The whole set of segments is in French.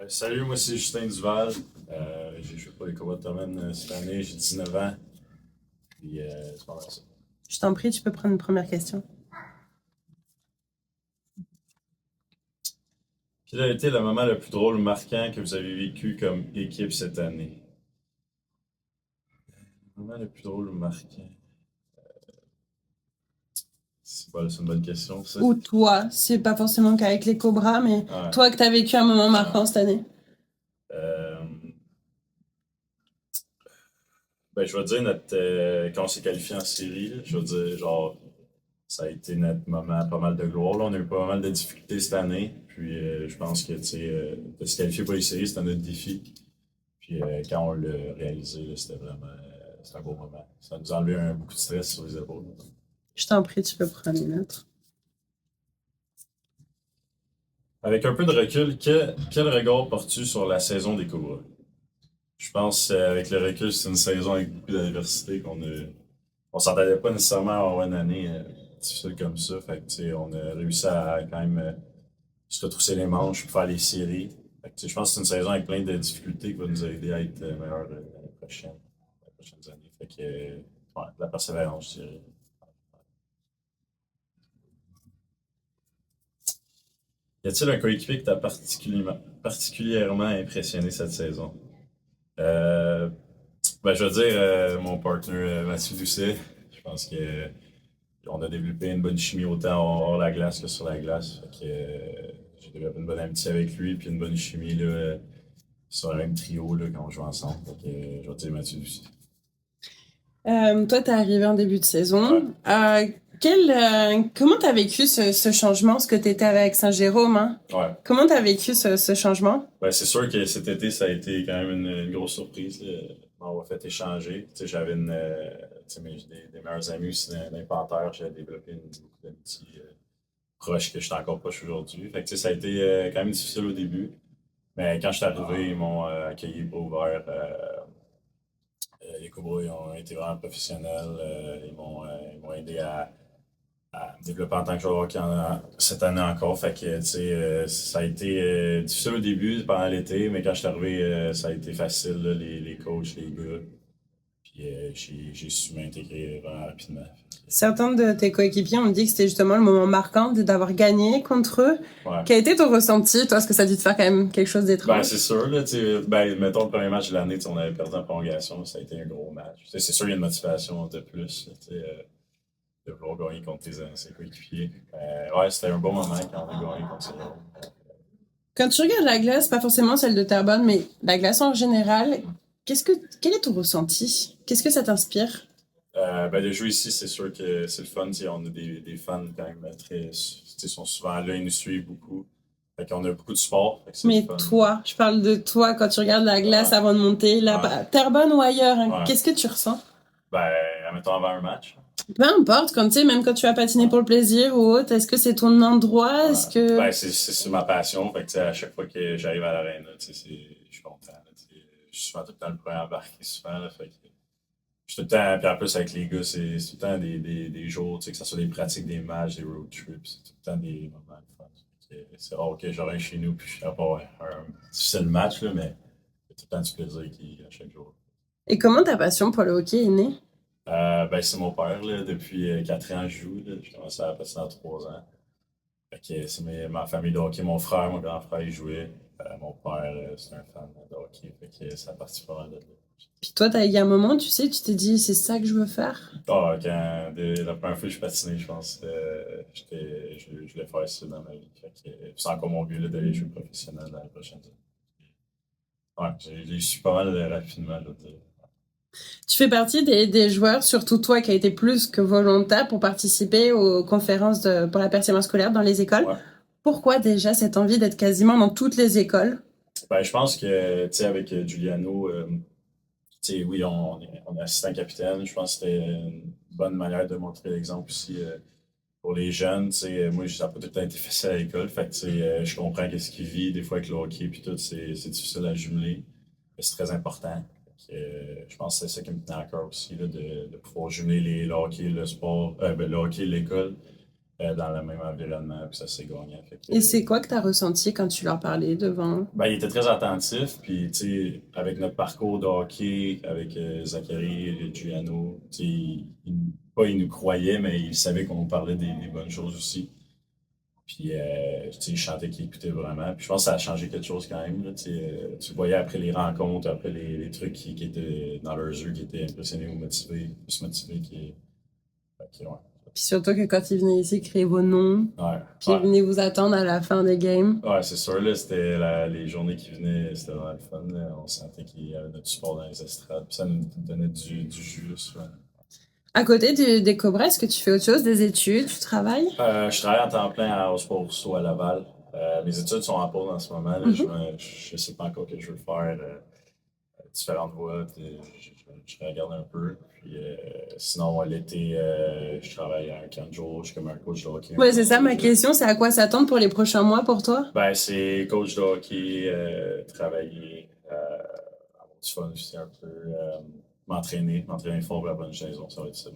Salut, moi c'est Justin Duval. J'ai joué pour les Cowboys de Thurman cette année, j'ai 19 ans. Puis c'est pas mal ça. Je t'en prie, tu peux prendre une première question. Quel a été le moment le plus drôle ou marquant que vous avez vécu comme équipe cette année? Le moment le plus drôle ou marquant? C'est une bonne question, ça. Ou toi, c'est pas forcément qu'avec les Cobras, mais Ouais. toi que t'as vécu un moment marquant cette année. Euh, je vais dire quand on s'est qualifié en série, là, je vais dire genre ça a été notre moment pas mal de gloire. Là, on a eu pas mal de difficultés cette année. Puis je pense que de se qualifier pour les séries, c'était notre défi. Puis quand on l'a réalisé, là, c'était vraiment c'était un beau moment. Ça nous a enlevé beaucoup de stress sur les épaules. Je t'en prie, tu peux prendre une autre. Avec un peu de recul, quel regard portes-tu sur la saison des Cobras? Je pense avec le recul, c'est une saison avec beaucoup d'adversité on s'entendait pas nécessairement à avoir une année difficile comme ça. Fait que, on a réussi à quand même se retrousser les manches pour faire les séries. Fait que, je pense que c'est une saison avec plein de difficultés qui va nous aider à être meilleurs les prochaines années. Fait que, ouais, de la persévérance, je dirais. Y a-t-il un coéquipier qui t'a particulièrement impressionné cette saison? Euh, je veux dire mon partner Mathieu Doucet. Je pense que on a développé une bonne chimie autant hors la glace que sur la glace. Fait que, j'ai développé une bonne amitié avec lui puis une bonne chimie là, sur le même trio là, quand on joue ensemble. Fait que, je vais dire Mathieu Doucet. Toi, t'es arrivé en début de Ouais. saison. Comment t'as vécu ce changement, ce que t'étais avec Saint-Jérôme, hein? Ouais. Comment t'as vécu ce changement? C'est sûr que cet été, ça a été quand même une grosse surprise. Là. On m'a fait échanger. Tu sais, j'avais des meilleurs amis aussi dans les Panthères. J'ai développé beaucoup d'amitiés proches que je suis encore proche aujourd'hui. Fait que, tu sais, ça a été quand même difficile au début. Mais quand je suis arrivé, ils m'ont accueilli bras ouverts. Les Cowboys ont été vraiment professionnels. Ils m'ont aidé à me développer en tant que joueur de hockey cette année encore. Fait que, tu sais, ça a été difficile au début, pendant l'été, mais quand je suis arrivé, ça a été facile, là, les coachs, les gars. Puis j'ai su m'intégrer vraiment rapidement. Certains de tes coéquipiers ont dit que c'était justement le moment marquant d'avoir gagné contre eux. Ouais. Quel a été ton ressenti, toi? Est-ce que ça a dû te faire quand même quelque chose d'étrange? C'est sûr, là, tu sais, mettons le premier match de l'année, tu sais, on avait perdu en prolongation, ça a été un gros match. Tu sais, c'est sûr, il y a une motivation de plus, là, tu sais, de vouloir gagner contre ses coéquipiers. Ouais, c'était un bon moment quand on a gagné contre ses Quand tu regardes la glace, pas forcément celle de Terrebonne, mais la glace en général, quel est ton ressenti? Qu'est-ce que ça t'inspire? De jouer ici, c'est sûr que c'est le fun. T'sais, on a des fans quand même très. Ils sont souvent là, ils nous suivent beaucoup. Fait qu'on a beaucoup de sport. Fait que c'est Mais le fun. toi, je parle de toi quand tu regardes la glace Ouais. avant de monter, là, Ouais. Terrebonne ou ailleurs, hein, Ouais. qu'est-ce que tu ressens? Admettons avant un match. Peu importe, quand tu sais, même quand tu vas patiner pour le plaisir ou autre, est-ce que c'est ton endroit? Ouais. Est-ce que... C'est ma passion. Fait que, à chaque fois que j'arrive à l'arène, je suis content. Là, je suis souvent tout le temps le premier embarqué, souvent. Là, fait que, je suis tout le temps, puis en plus avec les gars, c'est tout le temps des jours, que ce soit des pratiques, des matchs, des road trips, c'est tout le temps des moments de fun. C'est rare que j'aurai chez nous, puis je serai pas un difficile match, là, mais c'est tout le temps du plaisir à chaque jour. Et comment ta passion pour le hockey est née? C'est mon père, là, depuis 4 ans, je joue. Là. J'ai commencé à passer dans 3 ans. Fait que c'est ma famille de hockey. Mon frère, mon grand frère, il jouait. Mon père, c'est un fan de hockey. Fait que ça partit pas mal de là. Puis toi, il y a un moment, tu sais, tu t'es dit, c'est ça que je veux faire? La première fois que je patinais, je pense, je voulais faire ça dans ma vie. Fait que, c'est encore mon but là, d'aller jouer professionnel dans les prochaines années. Ouais, j'ai su pas mal rapidement. Là, Tu fais partie des joueurs, surtout toi qui a été plus que volontaire pour participer aux conférences pour la performance scolaire dans les écoles. Ouais. Pourquoi déjà cette envie d'être quasiment dans toutes les écoles? Je pense que, tu sais, avec Giuliano, tu sais, oui, on est assistant capitaine. Je pense que c'était une bonne manière de montrer l'exemple aussi pour les jeunes. Tu sais, moi, ça n'a pas tout le temps été facile à l'école. Fait que, tu sais, je comprends qu'est-ce qu'il vit des fois avec le hockey puis tout, c'est difficile à jumeler. Mais c'est très important. Fait que, je pense que c'est ça qui me tenait à cœur aussi, là, de pouvoir jumeler le hockey, le sport, le hockey, l'école. dans le même environnement, puis ça s'est gagné. Fait que, Et c'est quoi que tu as ressenti quand tu leur parlais devant? ben, il était très attentif, puis tu sais, avec notre parcours de hockey, avec Zachary et Giuliano, tu sais, pas il nous croyait, mais il savait qu'on parlait des bonnes choses aussi. Puis, tu sais, il chantait qu'il écoutait vraiment. Puis je pense que ça a changé quelque chose quand même. Là, tu voyais après les rencontres, après les trucs qui étaient dans leurs yeux, qui étaient impressionnés ou motivés, plus motivés ouais. Puis surtout que quand ils venaient ici créer vos noms, Ouais, puis ils ouais. venaient vous attendre à la fin des games. Ouais, c'est sûr, là, c'était les journées qui venaient, c'était vraiment le fun. Là. On sentait qu'il y avait notre support dans les estrades, puis ça nous donnait du jus, souvent. À côté des Cobras, est-ce que tu fais autre chose, des études, tu travailles? Je travaille en temps plein à Sport Rousseau à Laval. Mes études sont en pause en ce moment. Là. Mhm. Je sais pas encore ce que je veux faire. Différentes voies. Je regarde un peu. Puis, sinon, l'été, je travaille à un camp de jour. Je suis comme un coach de hockey. Ouais, c'est ça ma question, c'est à quoi s'attendre pour les prochains mois pour toi? Ben, c'est coach de hockey, travailler, avoir du fun aussi un peu, m'entraîner fort pour la bonne saison. Ça va être ça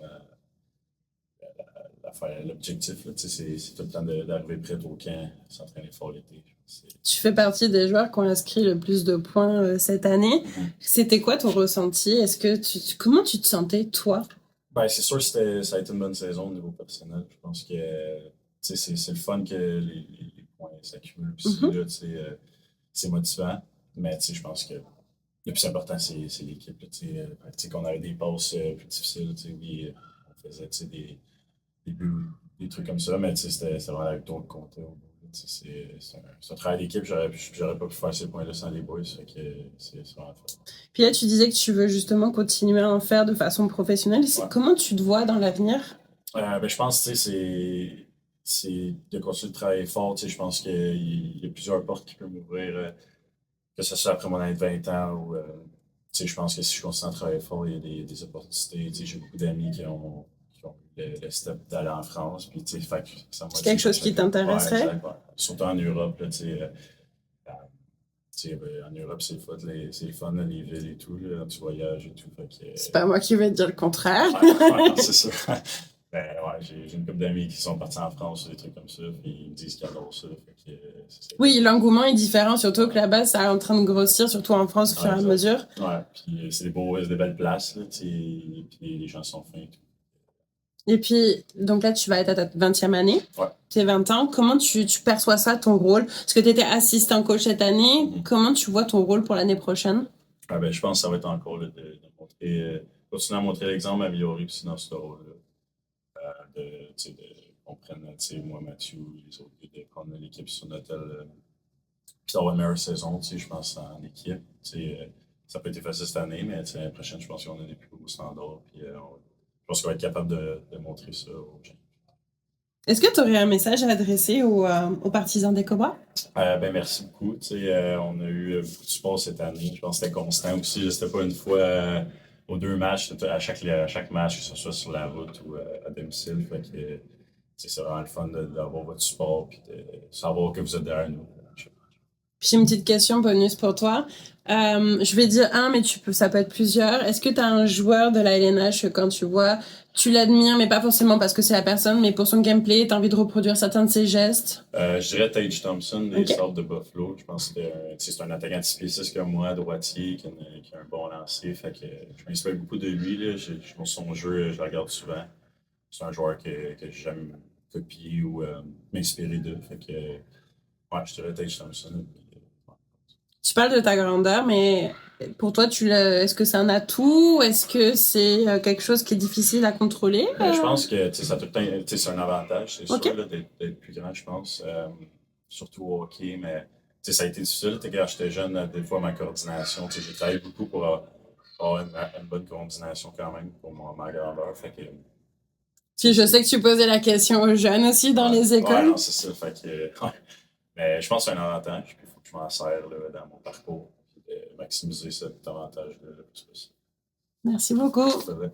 l'objectif. Là, c'est tout le temps d'arriver prêt au camp, s'entraîner fort l'été. Tu fais partie des joueurs qui ont inscrit le plus de points cette année. C'était quoi ton ressenti? Est-ce que comment tu te sentais, toi? Ben, c'est sûr que ça a été une bonne saison au niveau personnel. Je pense que c'est le fun que les points s'accumulent aussi. Mhm. Là, c'est motivant. Mais je pense que le plus important, c'est l'équipe. Là, qu'on avait des passes plus difficiles. Oui, on faisait des buts, des trucs comme ça, mais c'était vraiment la victoire qui comptait au bout. C'est un travail d'équipe, j'aurais pas pu faire ces points-là sans les boys, fait que c'est vraiment fort. Puis là, tu disais que tu veux justement continuer à en faire de façon professionnelle. Ouais. Comment tu te vois dans l'avenir? Ben, je pense que c'est de continuer de travailler fort. Je pense qu'il y a plusieurs portes qui peuvent m'ouvrir, que ce soit après mon année de 20 ans ou je pense que si je continue à travailler fort, il y a des opportunités. J'ai beaucoup d'amis qui ont eu le step d'aller en France. Puis, fait que ça C'est quelque chose qui t'intéresserait? Ouais, surtout en Europe. Là, en Europe, c'est le fun, là, les villes et tout. Là, tu voyages et tout. Fait que, C'est pas moi qui vais te dire le contraire. ouais, c'est ça. Ben, ouais, j'ai une couple d'amis qui sont partis en France ou des trucs comme ça, puis ils me disent qu'ils adorent ça. Fait que, Oui, l'engouement est différent, surtout que là-bas, ça est en train de grossir, surtout en France, au fur et à mesure. Ouais, puis c'est des belles places, là, puis les gens sont fins et tout. Et puis, donc là, tu vas être à ta 20e année. Ouais. Tes 20 ans. Comment tu perçois ça, ton rôle? Parce que tu étais assistant coach cette année. Comment tu vois ton rôle pour l'année prochaine? Ah, ben, je pense que ça va être encore là, de montrer, continuer à montrer l'exemple, améliorer aussi dans ce rôle-là. Qu'on prenne, moi, Mathieu, les autres, de prendre l'équipe sur notre aile, puis d'avoir une meilleure saison, je pense, en équipe. Ça peut être facile cette année, mais l'année prochaine, je pense qu'on a des plus beaux standards. Puis, je pense qu'on va être capable de montrer ça aux gens. Est-ce que tu aurais un message à adresser aux partisans des Cobras? Ben, merci beaucoup. On a eu beaucoup de support cette année. Je pense que c'était constant aussi. C'était pas une fois aux deux matchs, c'était à chaque match, que ce soit sur la route ou à domicile. Fait que, c'est vraiment le fun d'avoir votre support et de savoir que vous êtes derrière nous. Puis j'ai une petite question bonus pour toi. Je vais dire un, mais ça peut être plusieurs. Est-ce que tu as un joueur de la LNH que quand tu vois, tu l'admires, mais pas forcément parce que c'est la personne, mais pour son gameplay, tu as envie de reproduire certains de ses gestes? Je dirais Tage Thompson, des Ok. Stars de Buffalo. Je pense que c'est un attaquant de 6 pieds 6 comme moi, droitier, qui a un bon lancer. Fait que je m'inspire beaucoup de lui. Là. Son jeu, je le regarde souvent. C'est un joueur que j'aime copier ou m'inspirer de. Fait que, ouais, je dirais Tage Thompson. Tu parles de ta grandeur, mais pour toi, est-ce que c'est un atout? Est-ce que c'est quelque chose qui est difficile à contrôler? Je pense que ça c'est un avantage, c'est Ok. sûr, là, d'être plus grand, je pense. Surtout au hockey, mais ça a été difficile. Quand j'étais jeune, des fois, ma coordination, j'ai travaillé beaucoup pour avoir une bonne coordination quand même pour ma grandeur. Fait que, Puis je sais que tu posais la question aux jeunes aussi dans les écoles. Ouais, non, c'est ça. Fait que, ouais. Mais je pense que c'est un avantage, puis il faut que je m'en sers là, dans mon parcours, puis de maximiser cet avantage-là le plus possible. Merci beaucoup. C'est vrai.